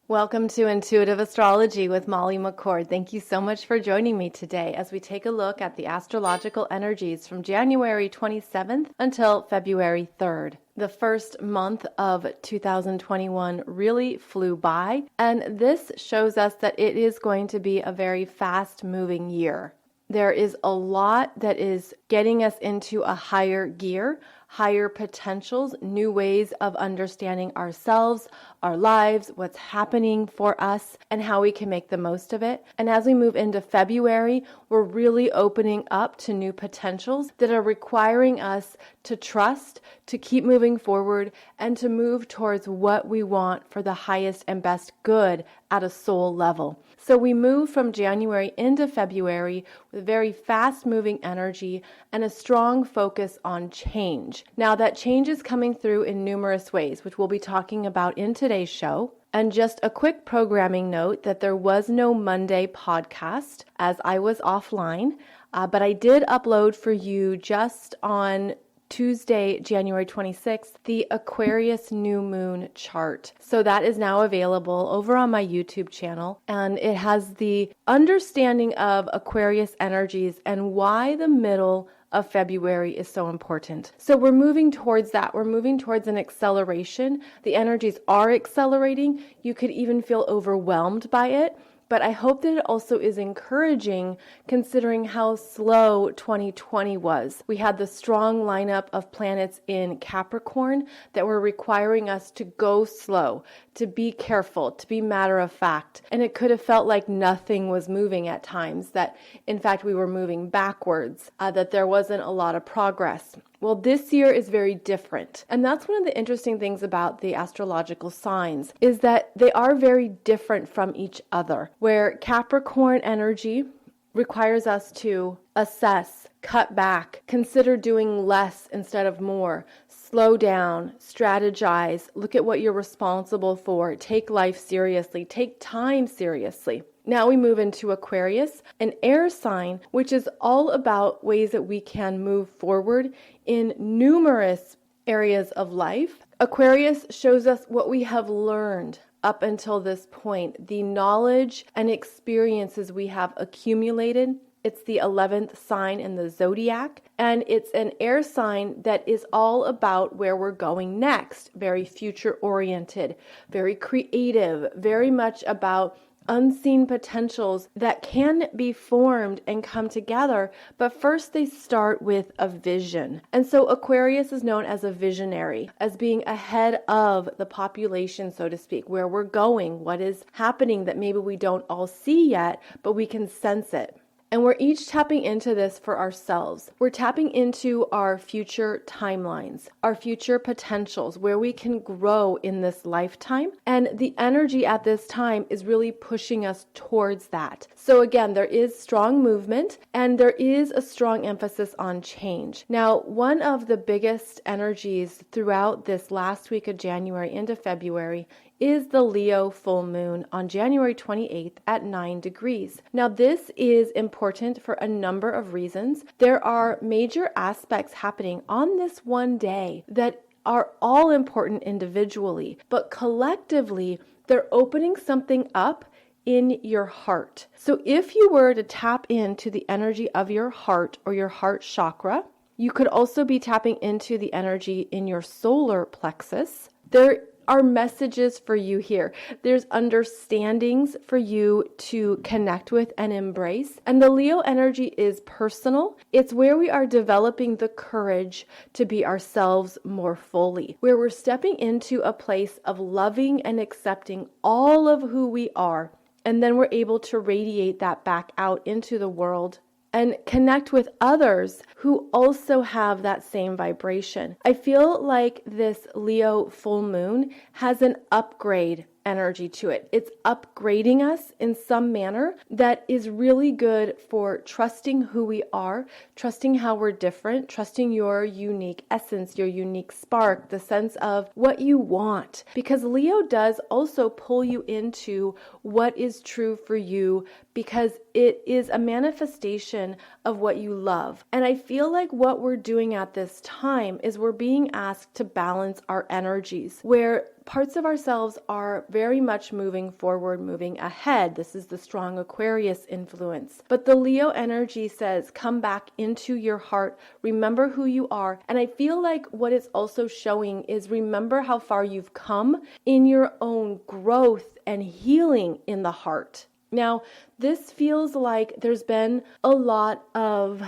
Welcome to Intuitive Astrology with Molly McCord. Thank you so much for joining me today as we take a look at the astrological energies from January 27th until February 3rd. The first month of 2021 really flew by, and this shows us that it is going to be a very fast-moving year. There is a lot that is getting us into a higher gear, higher potentials, new ways of understanding ourselves, our lives, what's happening for us, and how we can make the most of it. And as we move into February, we're really opening up to new potentials that are requiring us to trust, to keep moving forward, and to move towards what we want for the highest and best good at a soul level. So we move from January into February with very fast-moving energy and a strong focus on change. Now that change is coming through in numerous ways, which we'll be talking about in today's show. And just a quick programming note that there was no Monday podcast as I was offline, but I did upload for you just on Tuesday, January 26th, the Aquarius new moon chart. So that is now available over on my YouTube channel, and it has the understanding of Aquarius energies and why the middle of February is so important. So we're moving towards that. We're moving towards an acceleration. The energies are accelerating. You could even feel overwhelmed by it. But I hope that it also is encouraging considering how slow 2020 was. We had the strong lineup of planets in Capricorn that were requiring us to go slow, to be careful, to be matter of fact. And it could have felt like nothing was moving at times, that in fact we were moving backwards, that there wasn't a lot of progress. Well, this year is very different. And that's one of the interesting things about the astrological signs is that they are very different from each other, where Capricorn energy requires us to assess, cut back, consider doing less instead of more, slow down, strategize, look at what you're responsible for, take life seriously, take time seriously. Now we move into Aquarius, an air sign, which is all about ways that we can move forward in numerous areas of life. Aquarius shows us what we have learned up until this point, the knowledge and experiences we have accumulated. It's the 11th sign in the zodiac, and it's an air sign that is all about where we're going next, very future-oriented, very creative, very much about unseen potentials that can be formed and come together, but first they start with a vision. And so Aquarius is known as a visionary, as being ahead of the population, so to speak, where we're going, what is happening that maybe we don't all see yet, but we can sense it. And we're each tapping into this for ourselves. We're tapping into our future timelines, our future potentials, where we can grow in this lifetime. And the energy at this time is really pushing us towards that. So again, there is strong movement and there is a strong emphasis on change. Now, one of the biggest energies throughout this last week of January into February is the Leo full moon on January 28th at 9 degrees. Now, this is important for a number of reasons. There are major aspects happening on this one day that are all important individually, but collectively, they're opening something up in your heart. So if you were to tap into the energy of your heart or your heart chakra, you could also be tapping into the energy in your solar plexus. There are messages for you here. There's understandings for you to connect with and embrace. And the Leo energy is personal. It's where we are developing the courage to be ourselves more fully, where we're stepping into a place of loving and accepting all of who we are. And then we're able to radiate that back out into the world and connect with others who also have that same vibration. I feel like this Leo full moon has an upgrade energy to it. It's upgrading us in some manner that is really good for trusting who we are, trusting how we're different, trusting your unique essence, your unique spark, the sense of what you want. Because Leo does also pull you into what is true for you because it is a manifestation of what you love. And I feel like what we're doing at this time is we're being asked to balance our energies, where parts of ourselves are very much moving forward, moving ahead. This is the strong Aquarius influence. But the Leo energy says, come back into your heart, remember who you are. And I feel like what it's also showing is remember how far you've come in your own growth and healing in the heart. Now, this feels like there's been a lot of,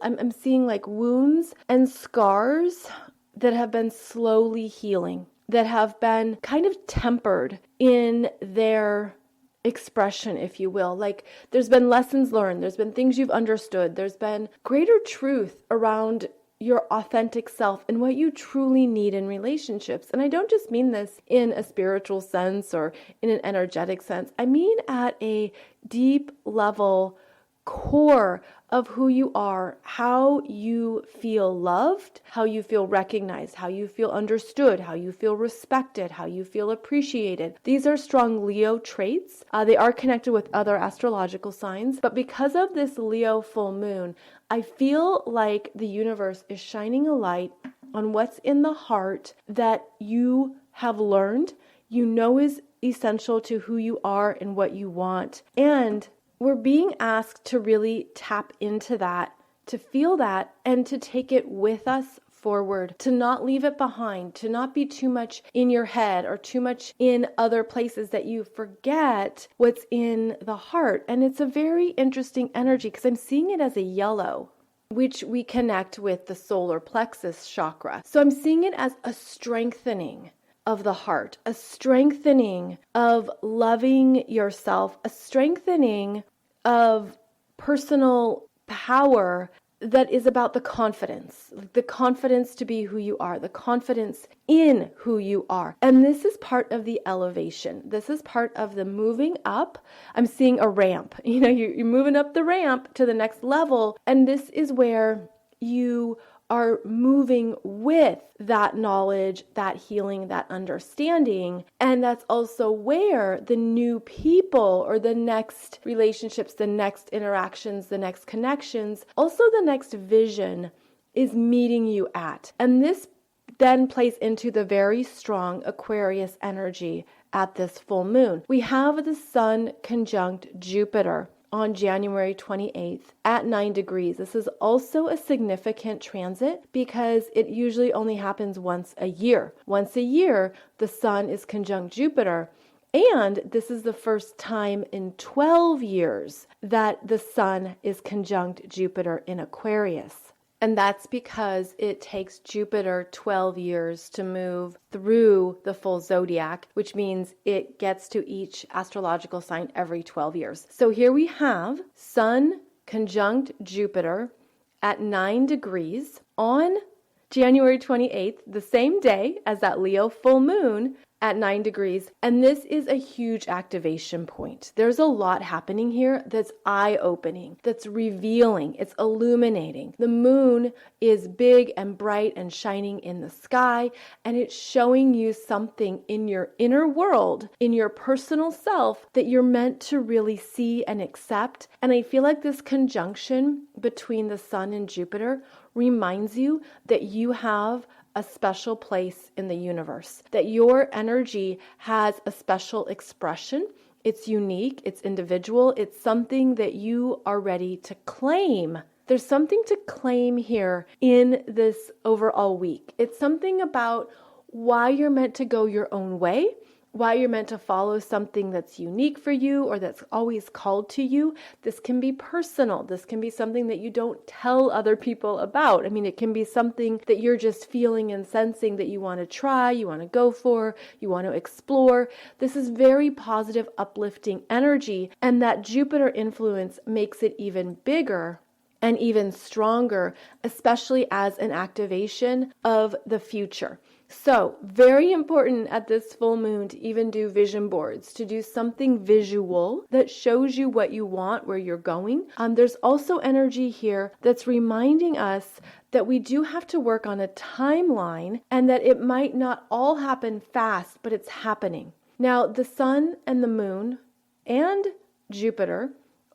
I'm seeing like wounds and scars that have been slowly healing, that have been kind of tempered in their expression, if you will. Like there's been lessons learned, there's been things you've understood, there's been greater truth around your authentic self and what you truly need in relationships. And I don't just mean this in a spiritual sense or in an energetic sense. I mean at a deep level core of who you are, how you feel loved, how you feel recognized, how you feel understood, how you feel respected, how you feel appreciated. These are strong Leo traits. They are connected with other astrological signs, but because of this Leo full moon, I feel like the universe is shining a light on what's in the heart that you have learned, you know is essential to who you are and what you want. And we're being asked to really tap into that, to feel that, and to take it with us forward, to not leave it behind, to not be too much in your head or too much in other places that you forget what's in the heart. And it's a very interesting energy because I'm seeing it as a yellow, which we connect with the solar plexus chakra. So I'm seeing it as a strengthening of the heart, a strengthening of loving yourself, a strengthening of personal power that is about the confidence to be who you are, the confidence in who you are. And this is part of the elevation. This is part of the moving up. I'm seeing a ramp. You're moving up the ramp to the next level. And this is where you are moving with that knowledge, that healing, that understanding. And that's also where the new people or the next relationships, the next interactions, the next connections, also the next vision is meeting you at. And this then plays into the very strong Aquarius energy at this full moon. We have the Sun conjunct Jupiter on January 28th at 9 degrees. This is also a significant transit because it usually only happens once a year. Once a year, the Sun is conjunct Jupiter. And this is the first time in 12 years that the Sun is conjunct Jupiter in Aquarius. And that's because it takes Jupiter 12 years to move through the full zodiac, which means it gets to each astrological sign every 12 years. So here we have Sun conjunct Jupiter at 9 degrees on January 28th, the same day as that Leo full moon at 9 degrees. And this is a huge activation point. There's a lot happening here that's eye-opening, that's revealing, it's illuminating. The moon is big and bright and shining in the sky, and it's showing you something in your inner world, in your personal self, that you're meant to really see and accept. And I feel like this conjunction between the Sun and Jupiter reminds you that you have a special place in the universe, that your energy has a special expression. It's unique, it's individual, it's something that you are ready to claim. There's something to claim here in this overall week. It's something about why you're meant to go your own way, why you're meant to follow something that's unique for you or that's always called to you. This can be personal. This can be something that you don't tell other people about. I mean, it can be something that you're just feeling and sensing that you want to try, you want to go for, you want to explore. This is very positive, uplifting energy, and that Jupiter influence makes it even bigger and even stronger, especially as an activation of the future. So very important at this full moon to even do vision boards, to do something visual that shows you what you want, where you're going. There's also energy here that's reminding us that we do have to work on a timeline and that it might not all happen fast, but it's happening. Now, the Sun and the Moon and Jupiter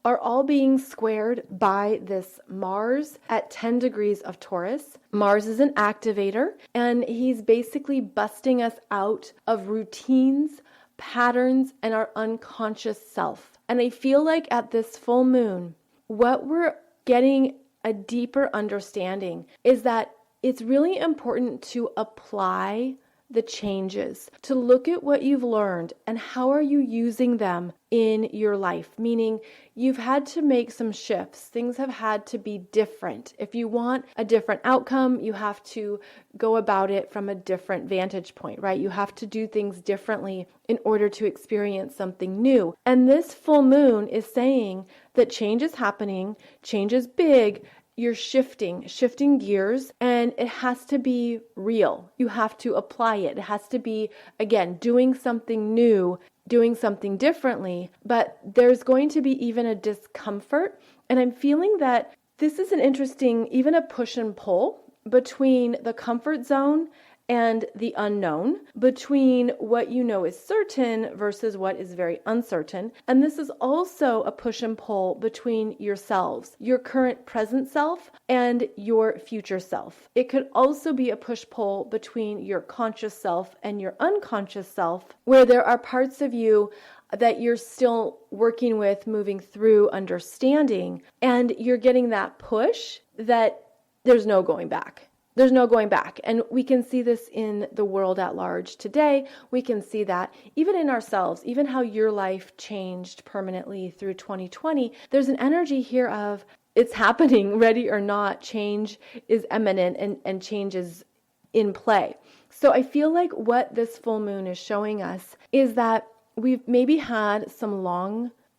are all being squared by this Mars at 10 degrees of Taurus. Mars is an activator, and he's basically busting us out of routines, patterns, and our unconscious self. And I feel like at this full moon, what we're getting a deeper understanding is that it's really important to apply the changes, to look at what you've learned and how are you using them in your life, meaning you've had to make some shifts. Things have had to be different. If you want a different outcome, you have to go about it from a different vantage point, right? You have to do things differently in order to experience something new. And this full moon is saying that change is happening, change is big. You're shifting gears, and it has to be real. You have to apply it. It has to be, again, doing something new, doing something differently, but there's going to be even a discomfort. And I'm feeling that this is an interesting, even a push and pull between the comfort zone and the unknown, between what you know is certain versus what is very uncertain. And this is also a push and pull between yourselves, your current present self and your future self. It could also be a push-pull between your conscious self and your unconscious self, where there are parts of you that you're still working with, moving through, understanding, and you're getting that push that there's no going back. There's no going back. And we can see this in the world at large today. We can see that even in ourselves, even how your life changed permanently through 2020. There's an energy here of it's happening, ready or not. Change is imminent and change is in play. So I feel like what this full moon is showing us is that we've maybe had some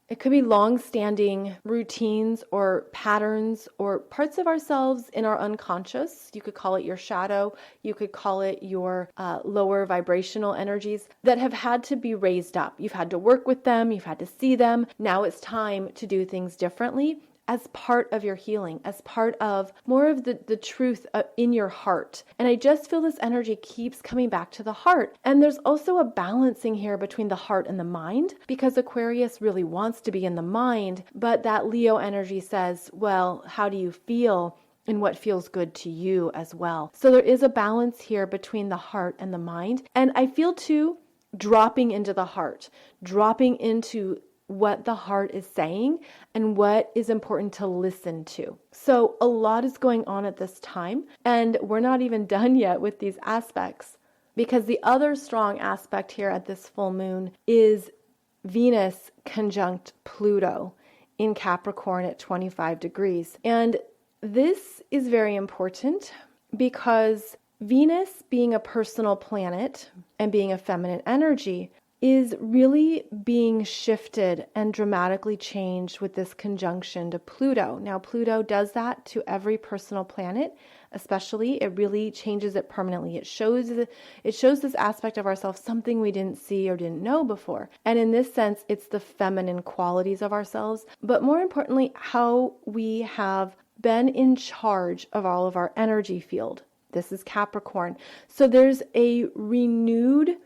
it could be long-standing routines or patterns or parts of ourselves in our unconscious. You could call it your shadow. You could call it your lower vibrational energies that have had to be raised up. You've had to work with them. You've had to see them. Now it's time to do things differently as part of your healing, as part of more of the truth in your heart. And I just feel this energy keeps coming back to the heart. And there's also a balancing here between the heart and the mind, because Aquarius really wants to be in the mind, but that Leo energy says, well, how do you feel? And what feels good to you as well. So there is a balance here between the heart and the mind. And I feel too, dropping into the heart, dropping into what the heart is saying and what is important to listen to. So a lot is going on at this time, and we're not even done yet with these aspects, because the other strong aspect here at this full moon is Venus conjunct Pluto in Capricorn at 25 degrees. And this is very important because Venus, being a personal planet and being a feminine energy, is really being shifted and dramatically changed with this conjunction to Pluto. Now, Pluto does that to every personal planet, especially. It really changes it permanently. It shows this aspect of ourselves, something we didn't see or didn't know before. And in this sense, it's the feminine qualities of ourselves, but more importantly, how we have been in charge of all of our energy field. This is Capricorn. So there's a renewed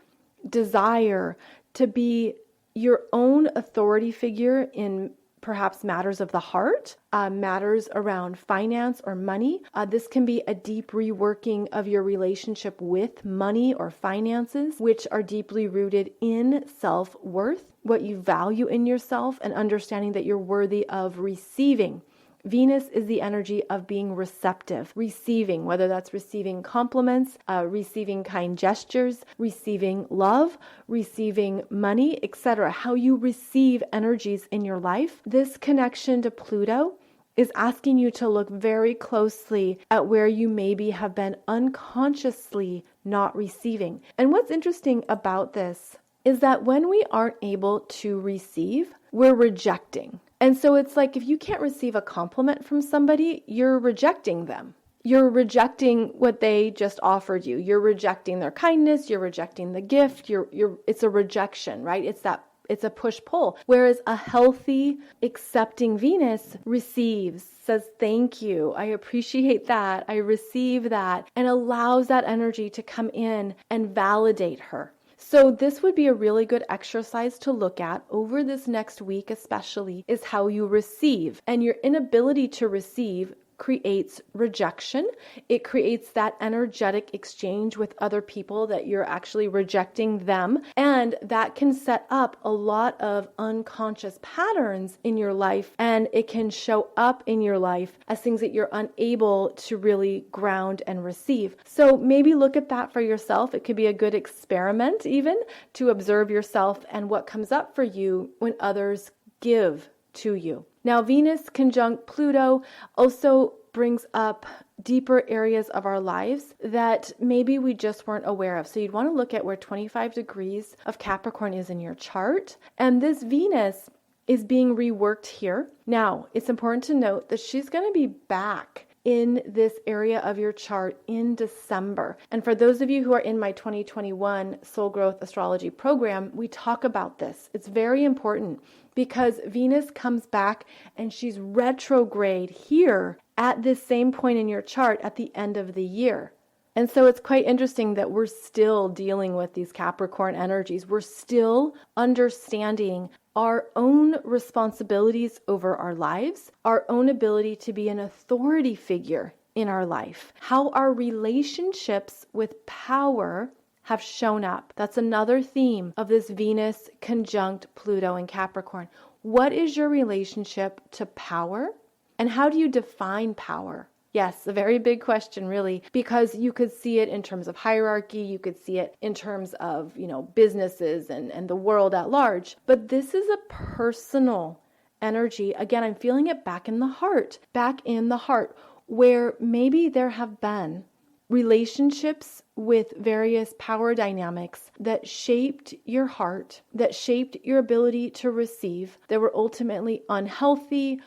desire to be your own authority figure in perhaps matters of the heart, matters around finance or money. This can be a deep reworking of your relationship with money or finances, which are deeply rooted in self-worth, what you value in yourself, and understanding that you're worthy of receiving. Venus is the energy of being receptive, receiving, whether that's receiving compliments, receiving kind gestures, receiving love, receiving money, etc. How you receive energies in your life. This connection to Pluto is asking you to look very closely at where you maybe have been unconsciously not receiving. And what's interesting about this is that when we aren't able to receive, we're rejecting. And so it's like if you can't receive a compliment from somebody, you're rejecting them. You're rejecting what they just offered you. You're rejecting their kindness. You're rejecting the gift. It's a rejection, right? It's a push-pull. Whereas a healthy, accepting Venus receives, says, thank you. I appreciate that. I receive that, and allows that energy to come in and validate her. So this would be a really good exercise to look at over this next week, especially, is how you receive. And your inability to receive creates rejection. It creates that energetic exchange with other people that you're actually rejecting them. And that can set up a lot of unconscious patterns in your life. And it can show up in your life as things that you're unable to really ground and receive. So maybe look at that for yourself. It could be a good experiment even to observe yourself and what comes up for you when others give to you. Now, Venus conjunct Pluto also brings up deeper areas of our lives that maybe we just weren't aware of. So you'd want to look at where 25 degrees of Capricorn is in your chart. And this Venus is being reworked here. Now, it's important to note that she's going to be back in this area of your chart in December. And for those of you who are in my 2021 Soul Growth Astrology program, we talk about this. It's very important because Venus comes back and she's retrograde here at this same point in your chart at the end of the year. And so it's quite interesting that we're still dealing with these Capricorn energies. We're still understanding our own responsibilities over our lives, our own ability to be an authority figure in our life, how our relationships with power have shown up. That's another theme of this Venus conjunct Pluto in Capricorn. What is your relationship to power? And how do you define power? Yes, a very big question, really, because you could see it in terms of hierarchy. You could see it in terms of, businesses and the world at large. But this is a personal energy. Again, I'm feeling it back in the heart, where maybe there have been relationships with various power dynamics that shaped your heart, that shaped your ability to receive, that were ultimately unhealthy.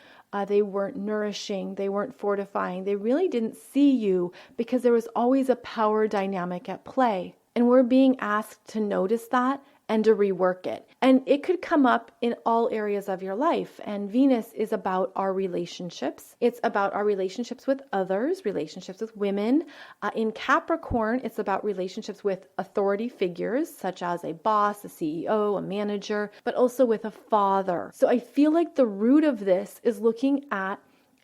They weren't nourishing, they weren't fortifying, they really didn't see you because there was always a power dynamic at play. And we're being asked to notice that and to rework it. And it could come up in all areas of your life. And Venus is about our relationships. It's about our relationships with others, relationships with women. In Capricorn, it's about relationships with authority figures, such as a boss, a CEO, a manager, but also with a father. So I feel like the root of this is looking at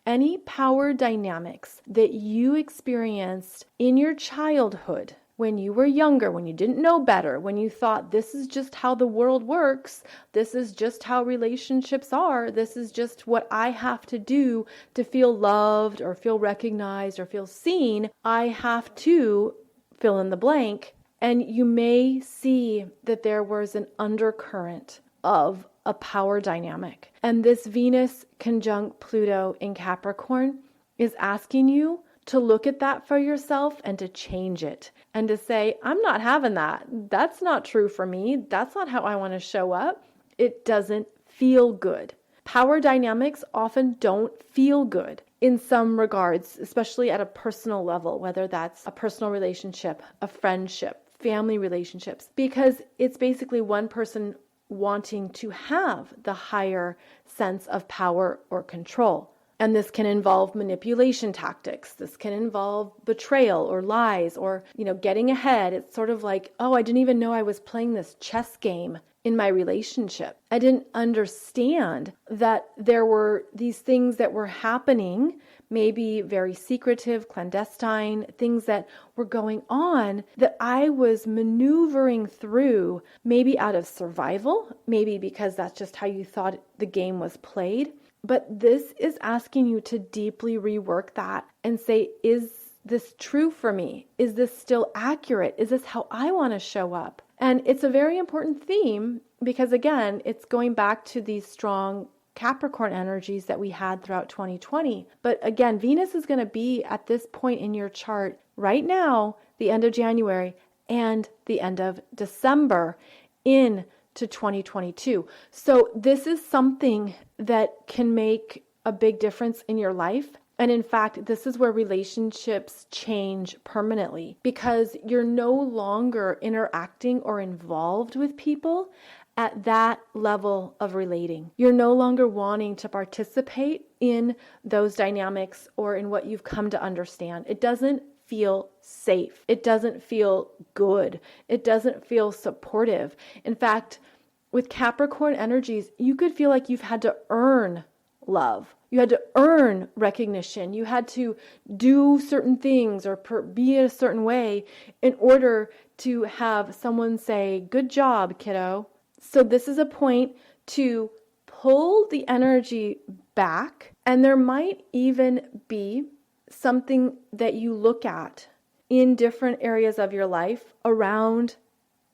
any power dynamics that you experienced in your childhood, when you were younger, when you didn't know better, when you thought this is just how the world works, this is just how relationships are, this is just what I have to do to feel loved or feel recognized or feel seen, I have to fill in the blank. And you may see that there was an undercurrent of a power dynamic. And this Venus conjunct Pluto in Capricorn is asking you to look at that for yourself and to change it and to say, I'm not having that. That's not true for me. That's not how I want to show up. It doesn't feel good. Power dynamics often don't feel good in some regards, especially at a personal level, whether that's a personal relationship, a friendship, family relationships, because it's basically one person wanting to have the higher sense of power or control. And this can involve manipulation tactics. This can involve betrayal or lies or, getting ahead. It's sort of like, oh, I didn't even know I was playing this chess game in my relationship. I didn't understand that there were these things that were happening, maybe very secretive, clandestine, things that were going on that I was maneuvering through, maybe out of survival, maybe because that's just how you thought the game was played. But this is asking you to deeply rework that and say, is this true for me? Is this still accurate? Is this how I want to show up? And it's a very important theme because, again, it's going back to these strong Capricorn energies that we had throughout 2020. But again, Venus is going to be at this point in your chart right now, the end of January and the end of December in to 2022. So this is something that can make a big difference in your life. And in fact, this is where relationships change permanently because you're no longer interacting or involved with people at that level of relating. You're no longer wanting to participate in those dynamics or in what you've come to understand. It doesn't feel safe. It doesn't feel good. It doesn't feel supportive. In fact, with Capricorn energies, you could feel like you've had to earn love. You had to earn recognition. You had to do certain things or be a certain way in order to have someone say, "Good job, kiddo." So this is a point to pull the energy back, and there might even be something that you look at in different areas of your life around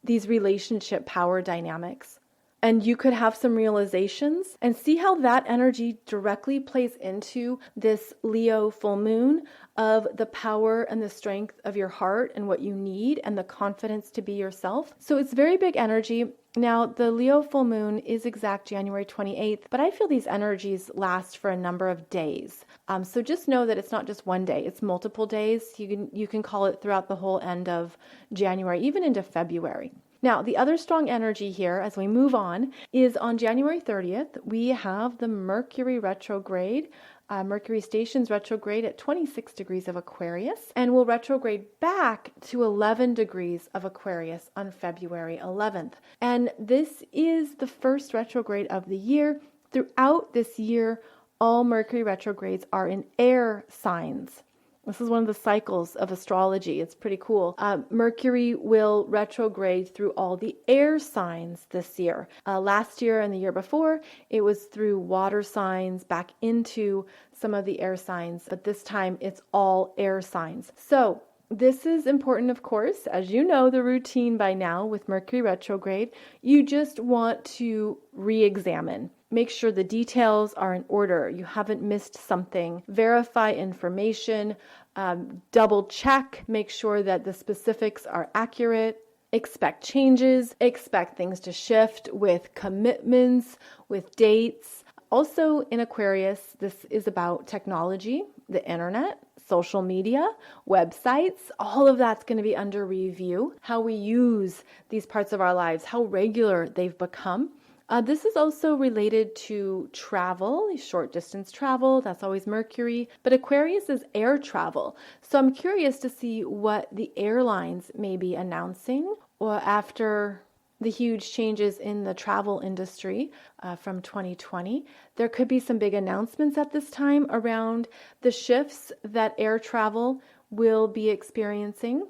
these relationship power dynamics. And you could have some realizations and see how that energy directly plays into this Leo full moon of the power and the strength of your heart and what you need and the confidence to be yourself. So it's very big energy. Now, the Leo full moon is exact January 28th, but I feel these energies last for a number of days. So just know that it's not just one day, it's multiple days. You can call it throughout the whole end of January, even into February. Now, the other strong energy here as we move on is on January 30th, we have the Mercury retrograde. Mercury stations retrograde at 26 degrees of Aquarius and will retrograde back to 11 degrees of Aquarius on February 11th. And this is the first retrograde of the year. Throughout this year, all Mercury retrogrades are in air signs. This is one of the cycles of astrology. It's pretty cool. Mercury will retrograde through all the air signs this year. Last year and the year before, it was through water signs back into some of the air signs, but this time it's all air signs. So this is important, of course, as you know the routine by now with Mercury retrograde. You just want to re-examine. Make sure the details are in order. You haven't missed something. Verify information. Double check. Make sure that the specifics are accurate. Expect changes. Expect things to shift with commitments, with dates. Also in Aquarius, this is about technology, the internet, social media, websites. All of that's going to be under review. How we use these parts of our lives, how regular they've become. This is also related to travel, short distance travel. That's always Mercury. But Aquarius is air travel. So I'm curious to see what the airlines may be announcing or after the huge changes in the travel industry from 2020. There could be some big announcements at this time around the shifts that air travel will be experiencing.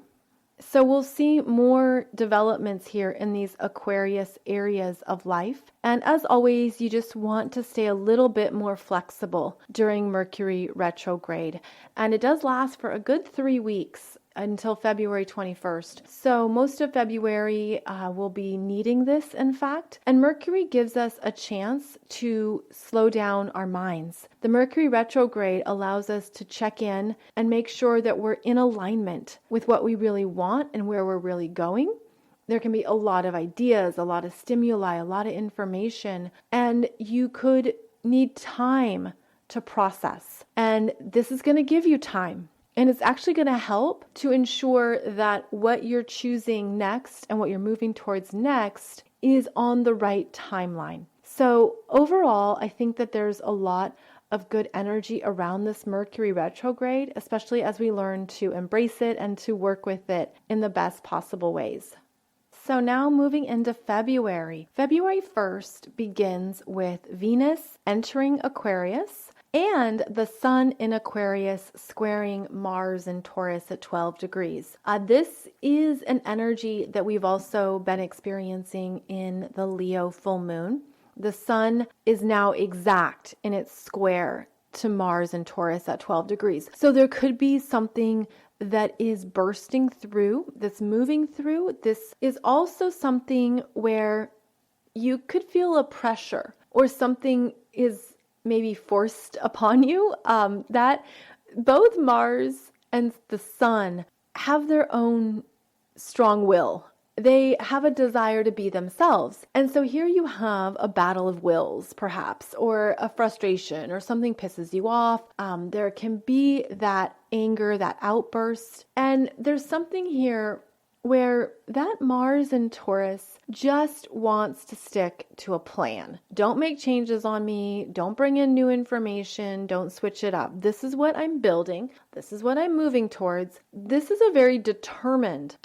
So we'll see more developments here in these Aquarius areas of life. And as always, you just want to stay a little bit more flexible during Mercury retrograde. And it does last for a good 3 weeks until February 21st. So most of February will be needing this, in fact. And Mercury gives us a chance to slow down our minds. The Mercury retrograde allows us to check in and make sure that we're in alignment with what we really want and where we're really going. There can be a lot of ideas, a lot of stimuli, a lot of information, and you could need time to process. And this is going to give you time. And it's actually going to help to ensure that what you're choosing next and what you're moving towards next is on the right timeline. So overall, I think that there's a lot of good energy around this Mercury retrograde, especially as we learn to embrace it and to work with it in the best possible ways. So now moving into February. February 1st begins with Venus entering Aquarius and the Sun in Aquarius squaring Mars in Taurus at 12 degrees. This is an energy that we've also been experiencing in the Leo full moon. The Sun is now exact in its square to Mars in Taurus at 12 degrees. So there could be something that is bursting through, that's moving through. This is also something where you could feel a pressure or something is maybe forced upon you, that both Mars and the Sun have their own strong will. They have a desire to be themselves. And so here you have a battle of wills, perhaps, or a frustration, or something pisses you off. There can be that anger, that outburst. And there's something here where that Mars in Taurus just wants to stick to a plan. Don't make changes on me. Don't bring in new information. Don't switch it up. This is what I'm building. This is what I'm moving towards. This is a very determined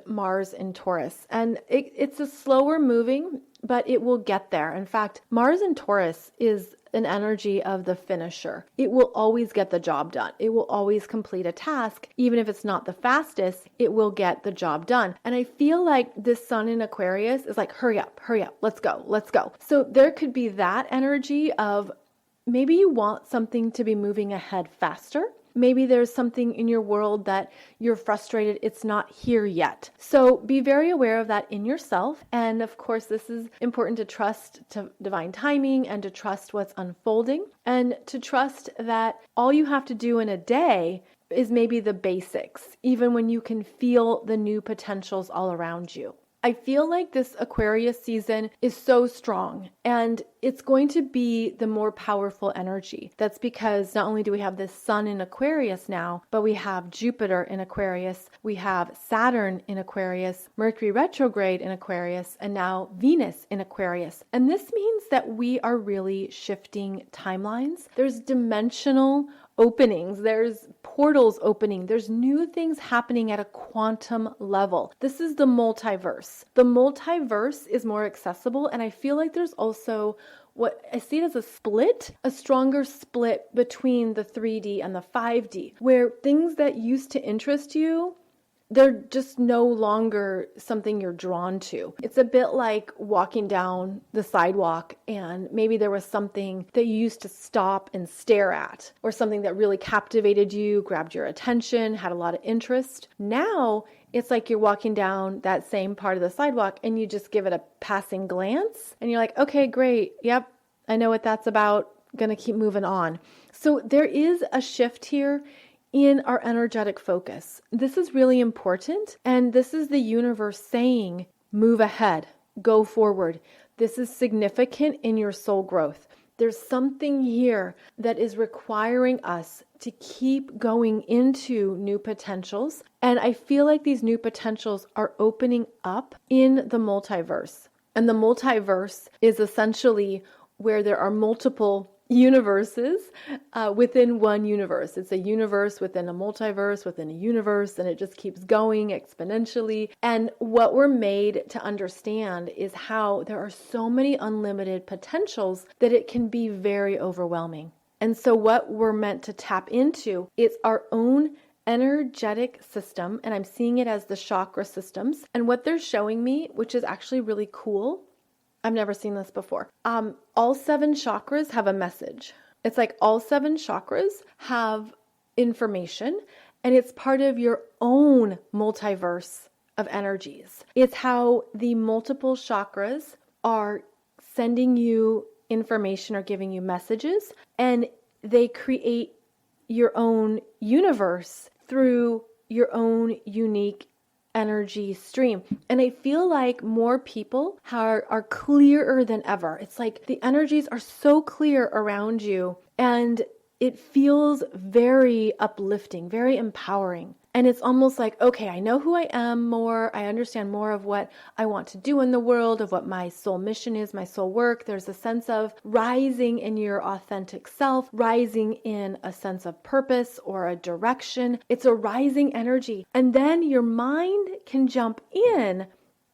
Mars in Taurus. And it's a slower moving, but it will get there. In fact, Mars in Taurus is an energy of the finisher. It will always get the job done. It will always complete a task. Even if it's not the fastest, it will get the job done. And I feel like this sun in Aquarius is like, hurry up, let's go. So there could be that energy of maybe you want something to be moving ahead faster. Maybe there's something in your world that you're frustrated it's not here yet. So be very aware of that in yourself. And of course, this is important to trust to divine timing and to trust what's unfolding and to trust that all you have to do in a day is maybe the basics, even when you can feel the new potentials all around you. I feel like this Aquarius season is so strong and it's going to be the more powerful energy. That's because not only do we have this sun in Aquarius now, but we have Jupiter in Aquarius, we have Saturn in Aquarius, Mercury retrograde in Aquarius, and now Venus in Aquarius. And this means that we are really shifting timelines. There's dimensional openings, there's portals opening, there's new things happening at a quantum level. This is the multiverse. The multiverse is more accessible, and I feel like there's also what I see it as a stronger split between the 3D and the 5D, where things that used to interest you, they're just no longer something you're drawn to. It's a bit like walking down the sidewalk and maybe there was something that you used to stop and stare at, or something that really captivated you, grabbed your attention, had a lot of interest. Now it's like you're walking down that same part of the sidewalk and you just give it a passing glance and you're like, okay, great. Yep, I know what that's about. Gonna keep moving on. So there is a shift here in our energetic focus. This is really important. And this is the universe saying, move ahead, go forward. This is significant in your soul growth. There's something here that is requiring us to keep going into new potentials. And I feel like these new potentials are opening up in the multiverse. And the multiverse is essentially where there are multiple universes within one universe. It's a universe within a multiverse within a universe, and it just keeps going exponentially. And what we're made to understand is how there are so many unlimited potentials that it can be very overwhelming. And so what we're meant to tap into is our own energetic system, and I'm seeing it as the chakra systems. And what they're showing me, which is actually really cool, I've never seen this before. All 7 chakras have a message. It's like all 7 chakras have information, and it's part of your own multiverse of energies. It's how the multiple chakras are sending you information or giving you messages, and they create your own universe through your own unique energy stream. And I feel like more people are clearer than ever. It's like the energies are so clear around you and it feels very uplifting, very empowering. And it's almost like, okay, I know who I am more. I understand more of what I want to do in the world, of what my soul mission is, my soul work. There's a sense of rising in your authentic self, rising in a sense of purpose or a direction. It's a rising energy. And then your mind can jump in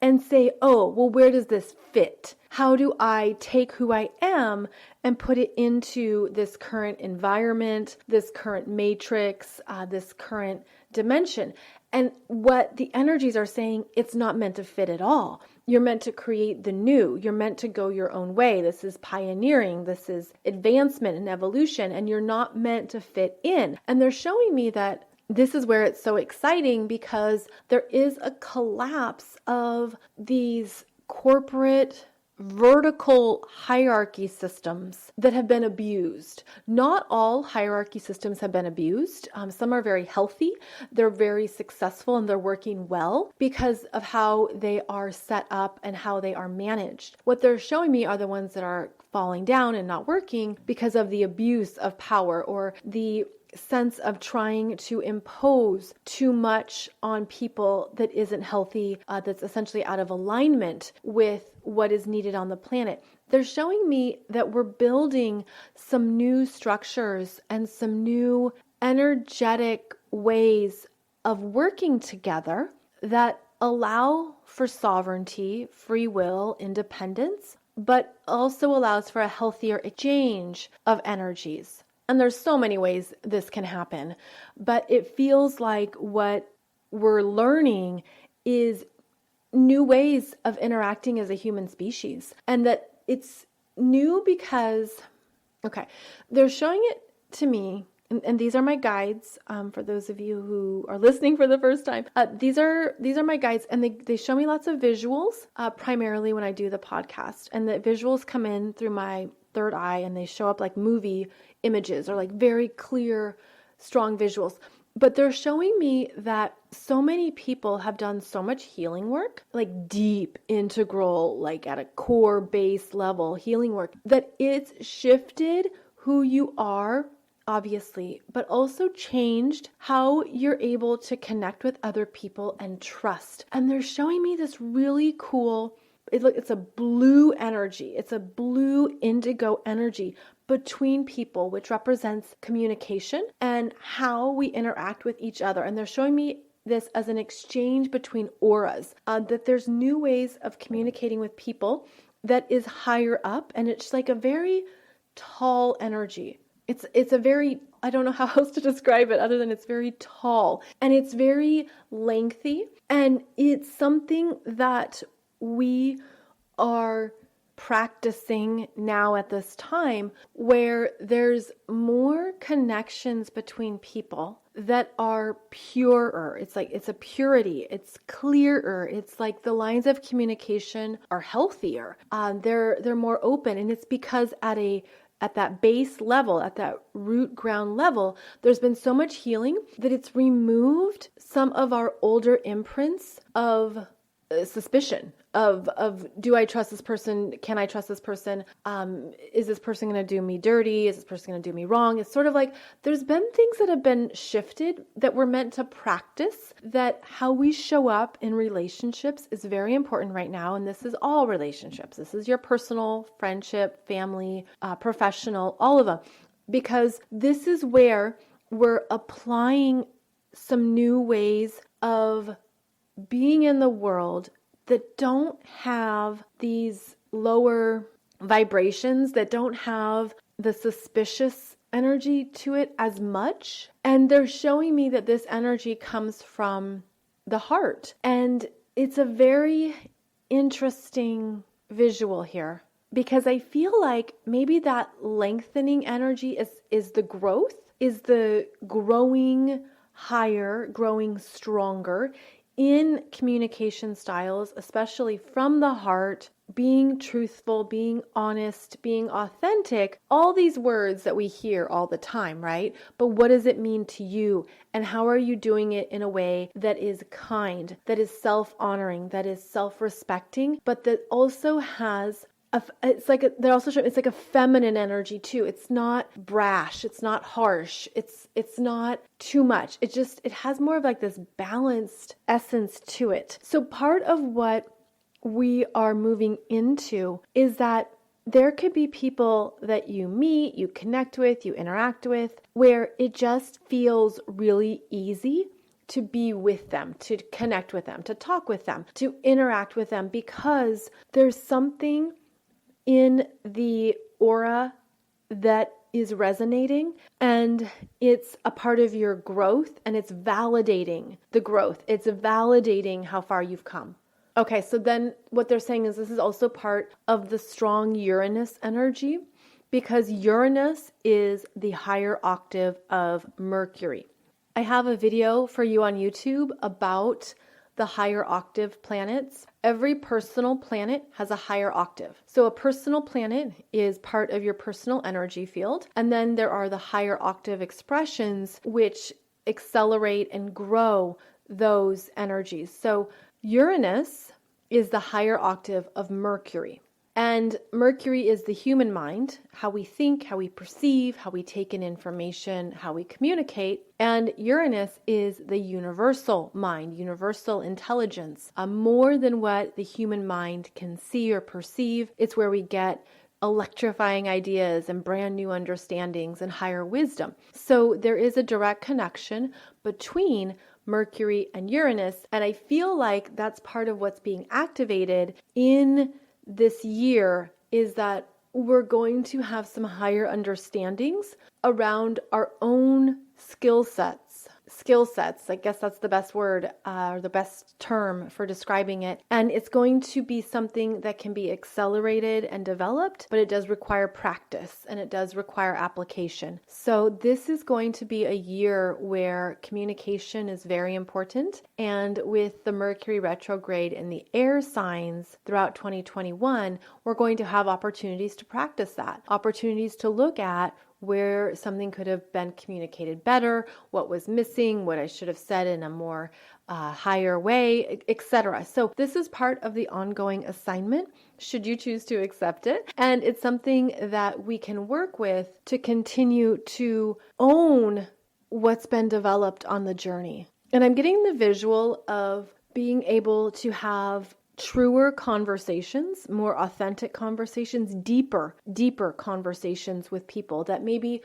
and say, oh, well, where does this fit? How do I take who I am and put it into this current environment, this current matrix, this current dimension? And what the energies are saying, it's not meant to fit at all. You're meant to create the new. You're meant to go your own way. This is pioneering. This is advancement and evolution, and you're not meant to fit in. And they're showing me that this is where it's so exciting because there is a collapse of these corporate vertical hierarchy systems that have been abused. Not all hierarchy systems have been abused. Some are very healthy. They're very successful and they're working well because of how they are set up and how they are managed. What they're showing me are the ones that are falling down and not working because of the abuse of power or the sense of trying to impose too much on people that isn't healthy, that's essentially out of alignment with what is needed on the planet. They're showing me that we're building some new structures and some new energetic ways of working together that allow for sovereignty, free will, independence, but also allows for a healthier exchange of energies. And there's so many ways this can happen, but it feels like what we're learning is new ways of interacting as a human species. And that it's new because, they're showing it to me, and these are my guides, for those of you who are listening for the first time. These are my guides, and they show me lots of visuals, primarily when I do the podcast. And the visuals come in through my third eye, and they show up like movie images or like very clear, strong visuals. But they're showing me that so many people have done so much healing work, like deep, integral, like at a core base level healing work, that it's shifted who you are, obviously, but also changed how you're able to connect with other people and trust. And they're showing me this really cool, it's a blue energy. It's a blue indigo energy between people, which represents communication and how we interact with each other. And they're showing me this as an exchange between auras, that there's new ways of communicating with people that is higher up. And it's like a very tall energy. It's a very, I don't know how else to describe it other than it's very tall and it's very lengthy. And it's something that we are practicing now at this time, where there's more connections between people that are purer. It's like, it's a purity, it's clearer. It's like the lines of communication are healthier. They're more open. And it's because at that base level, at that root ground level, there's been so much healing that it's removed some of our older imprints of suspicion of do I trust this person? Can I trust this person? Is this person going to do me dirty? Is this person going to do me wrong? It's sort of like there's been things that have been shifted that we're meant to practice, that how we show up in relationships is very important right now. And this is all relationships. This is your personal, friendship, family, professional, all of them, because this is where we're applying some new ways of being in the world that don't have these lower vibrations, that don't have the suspicious energy to it as much. And they're showing me that this energy comes from the heart. And it's a very interesting visual here, because I feel like maybe that lengthening energy is the growth, is the growing higher, growing stronger in communication styles, especially from the heart, being truthful, being honest, being authentic, all these words that we hear all the time, right? But what does it mean to you? And how are you doing it in a way that is kind, that is self-honoring, that is self-respecting, but that also has it's like a feminine energy too. It's not brash. It's not harsh. It's not too much. It has more of like this balanced essence to it. So part of what we are moving into is that there could be people that you meet, you connect with, you interact with, where it just feels really easy to be with them, to connect with them, to talk with them, to interact with them, because there's something in the aura that is resonating, and it's a part of your growth, and it's validating the growth. It's validating how far you've come. Okay, so then what they're saying is this is also part of the strong Uranus energy, because Uranus is the higher octave of Mercury. I have a video for you on YouTube about the higher octave planets. Every personal planet has a higher octave. So a personal planet is part of your personal energy field. And then there are the higher octave expressions, which accelerate and grow those energies. So Uranus is the higher octave of Mercury. And Mercury is the human mind, how we think, how we perceive, how we take in information, how we communicate. And Uranus is the universal mind, universal intelligence, more than what the human mind can see or perceive. It's where we get electrifying ideas and brand new understandings and higher wisdom. So there is a direct connection between Mercury and Uranus. And I feel like that's part of what's being activated in this year, is that we're going to have some higher understandings around our own skill sets. I guess that's the best word or the best term for describing it. And it's going to be something that can be accelerated and developed, but it does require practice and it does require application. So this is going to be a year where communication is very important. And with the Mercury retrograde in the air signs throughout 2021, we're going to have opportunities to practice that, opportunities to look at where something could have been communicated better, what was missing, what I should have said in a more higher way, etc. So this is part of the ongoing assignment, should you choose to accept it. And it's something that we can work with to continue to own what's been developed on the journey. And I'm getting the visual of being able to have truer conversations, more authentic conversations, deeper conversations with people that maybe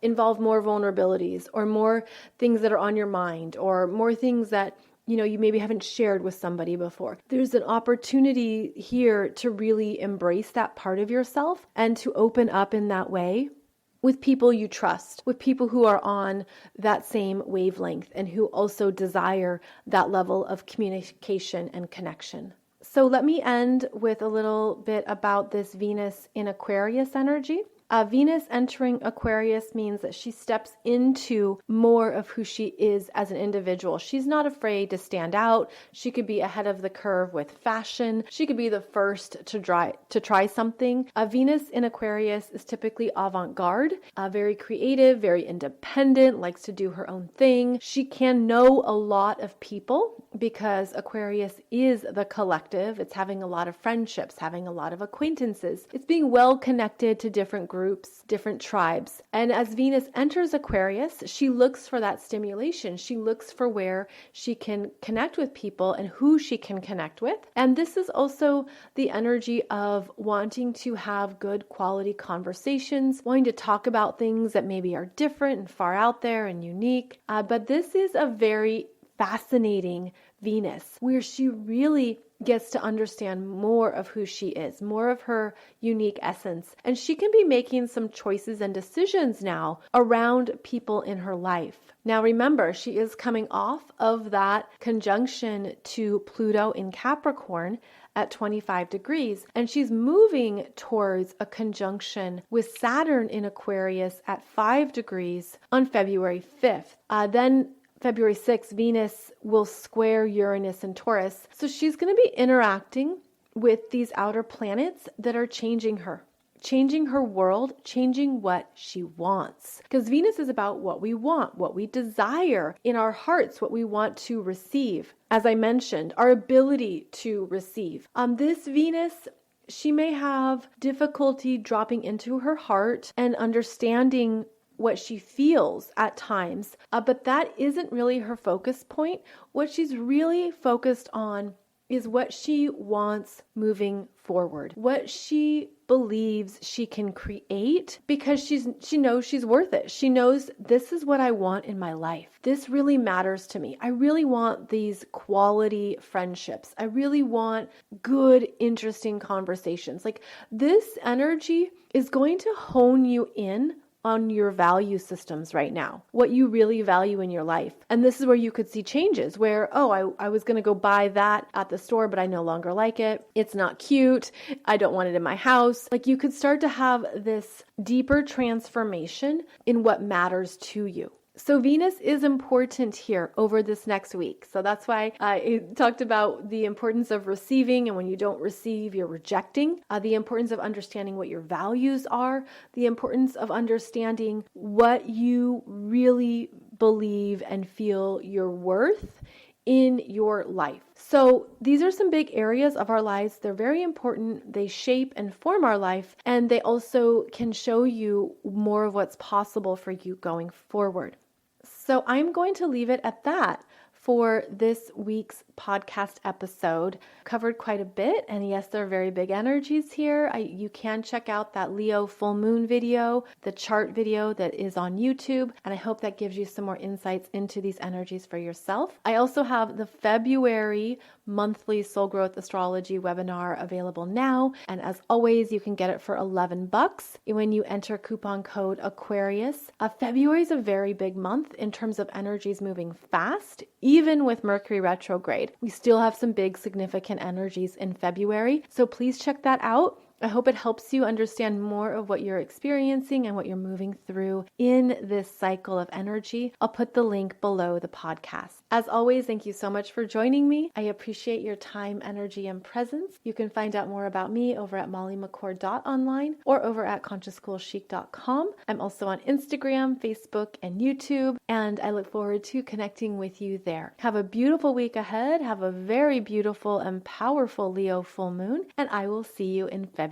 involve more vulnerabilities or more things that are on your mind or more things that you maybe haven't shared with somebody before. There's an opportunity here to really embrace that part of yourself and to open up in that way with people you trust, with people who are on that same wavelength and who also desire that level of communication and connection. So let me end with a little bit about this Venus in Aquarius energy. Venus entering Aquarius means that she steps into more of who she is as an individual. She's not afraid to stand out. She could be ahead of the curve with fashion. She could be the first to try something. Venus in Aquarius is typically avant-garde, very creative, very independent, likes to do her own thing. She can know a lot of people because Aquarius is the collective. It's having a lot of friendships, having a lot of acquaintances. It's being well connected to different groups, different tribes. And as Venus enters Aquarius, she looks for that stimulation. She looks for where she can connect with people and who she can connect with. And this is also the energy of wanting to have good quality conversations, wanting to talk about things that maybe are different and far out there and unique. But this is a very fascinating Venus where she really gets to understand more of who she is, more of her unique essence. And she can be making some choices and decisions now around people in her life. Now remember, she is coming off of that conjunction to Pluto in Capricorn at 25 degrees, and she's moving towards a conjunction with Saturn in Aquarius at 5 degrees on February 5th. Then February 6th, Venus will square Uranus and Taurus. So she's going to be interacting with these outer planets that are changing her world, changing what she wants. Because Venus is about what we want, what we desire in our hearts, what we want to receive. As I mentioned, our ability to receive. This Venus, she may have difficulty dropping into her heart and understanding what she feels at times, but that isn't really her focus point. What she's really focused on is what she wants moving forward, what she believes she can create, because she knows she's worth it. She knows, this is what I want in my life. This really matters to me. I really want these quality friendships. I really want good, interesting conversations. Like, this energy is going to hone you in on your value systems right now, what you really value in your life. And this is where you could see changes where, I was going to go buy that at the store, but I no longer like it. It's not cute. I don't want it in my house. Like, you could start to have this deeper transformation in what matters to you. So Venus is important here over this next week. So that's why I talked about the importance of receiving, and when you don't receive, you're rejecting. The importance of understanding what your values are, the importance of understanding what you really believe and feel you're worth in your life. So these are some big areas of our lives. They're very important. They shape and form our life, and they also can show you more of what's possible for you going forward. So I'm going to leave it at that for this week's podcast episode. Covered quite a bit, and yes, there are very big energies here. You can check out that Leo full moon video, the chart video that is on YouTube, and I hope that gives you some more insights into these energies for yourself. I also have the February monthly Soul Growth Astrology webinar available now, and as always, you can get it for $11 when you enter coupon code Aquarius. February is a very big month in terms of energies moving fast, even with Mercury retrograde. We still have some big significant energies in February, so please check that out. I hope it helps you understand more of what you're experiencing and what you're moving through in this cycle of energy. I'll put the link below the podcast. As always, thank you so much for joining me. I appreciate your time, energy, and presence. You can find out more about me over at mollymccord.online or over at consciouscoolchic.com. I'm also on Instagram, Facebook, and YouTube, and I look forward to connecting with you there. Have a beautiful week ahead. Have a very beautiful and powerful Leo full moon, and I will see you in February.